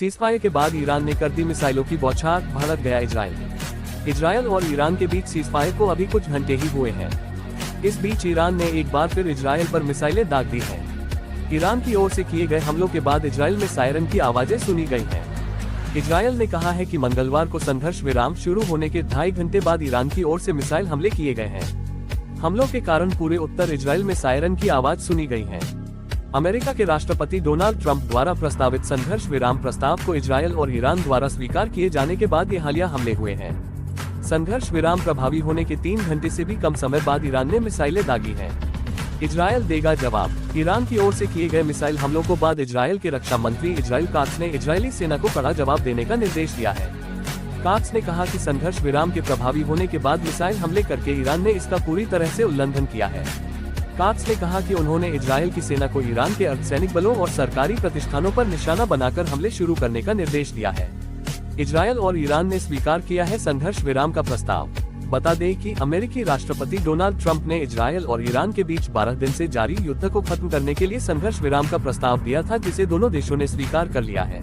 Ceasefire के बाद Iran ने कर दी मिसाइलों की बौछार, भड़क गया इजरायल और ईरान के बीच सीज़फायर को अभी कुछ घंटे ही हुए हैं। इस बीच ईरान ने एक बार फिर इजरायल पर मिसाइलें दाग दी हैं। ईरान की ओर से किए गए हमलों के बाद इजरायल में सायरन की आवाजें सुनी गई हैं। इजरायल ने कहा है कि मंगलवार को संघर्ष विराम शुरू होने के 2.5 घंटे बाद ईरान की ओर से मिसाइल हमले किए गए हैं। हमलों के कारण पूरे उत्तर इजरायल में सायरन की आवाज सुनी गई है। अमेरिका के राष्ट्रपति डोनाल्ड ट्रंप द्वारा प्रस्तावित संघर्ष विराम प्रस्ताव को इजरायल और ईरान द्वारा स्वीकार किए जाने के बाद ये हालिया हमले हुए हैं। संघर्ष विराम प्रभावी होने के 3 घंटे से भी कम समय बाद ईरान ने मिसाइलें दागी हैं। इजरायल देगा जवाब। ईरान की ओर से किए गए मिसाइल हमलों को बाद इजरायल के रक्षा मंत्री इजराइल कात्स ने इजरायली सेना को कड़ा जवाब देने का निर्देश दिया है। कात्स ने कहा कि संघर्ष विराम के प्रभावी होने के बाद मिसाइल हमले करके ईरान ने इसका पूरी तरह से उल्लंघन किया है। कात्स ने कहा कि उन्होंने इजरायल की सेना को ईरान के अर्धसैनिक बलों और सरकारी प्रतिष्ठानों पर निशाना बनाकर हमले शुरू करने का निर्देश दिया है। इजरायल और ईरान ने स्वीकार किया है संघर्ष विराम का प्रस्ताव। बता दें कि अमेरिकी राष्ट्रपति डोनाल्ड ट्रंप ने इजरायल और ईरान के बीच 12 दिन से जारी युद्ध को खत्म करने के लिए संघर्ष विराम का प्रस्ताव दिया था, जिसे दोनों देशों ने स्वीकार कर लिया है।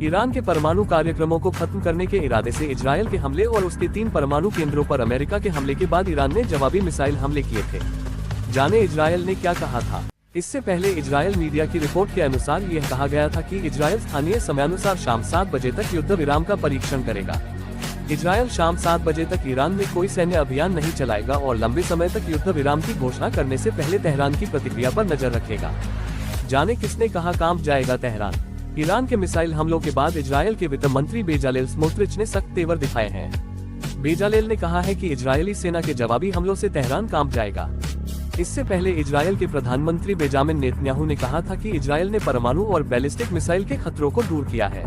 ईरान के परमाणु कार्यक्रमों को खत्म करने के इरादे से इजरायल के हमले और उसके 3 परमाणु केंद्रों पर अमेरिका के हमले के बाद ईरान ने जवाबी मिसाइल हमले किए थे। जाने इजरायल ने क्या कहा था। इससे पहले इजरायल मीडिया की रिपोर्ट के अनुसार यह कहा गया था कि इजरायल स्थानीय समयानुसार शाम 7 बजे तक युद्ध विराम का परीक्षण करेगा। इजरायल शाम 7 बजे तक ईरान में कोई सैन्य अभियान नहीं चलाएगा और लंबे समय तक युद्ध विराम की घोषणा करने से पहले तेहरान की प्रतिक्रिया पर नजर रखेगा। जाने किसने कहा कांप जाएगा तेहरान। ईरान के मिसाइल हमलों के बाद इजरायल के वित्त मंत्री बेजालेल स्मोट्रिच ने सख्त तेवर दिखाए हैं। बेजालेल ने कहा है कि इजरायली सेना के जवाबी हमलों से तेहरान कांप जाएगा। इससे पहले इजरायल के प्रधानमंत्री बेंजामिन नेतन्याहू ने कहा था कि इजरायल ने परमाणु और बैलिस्टिक मिसाइल के खतरों को दूर किया है।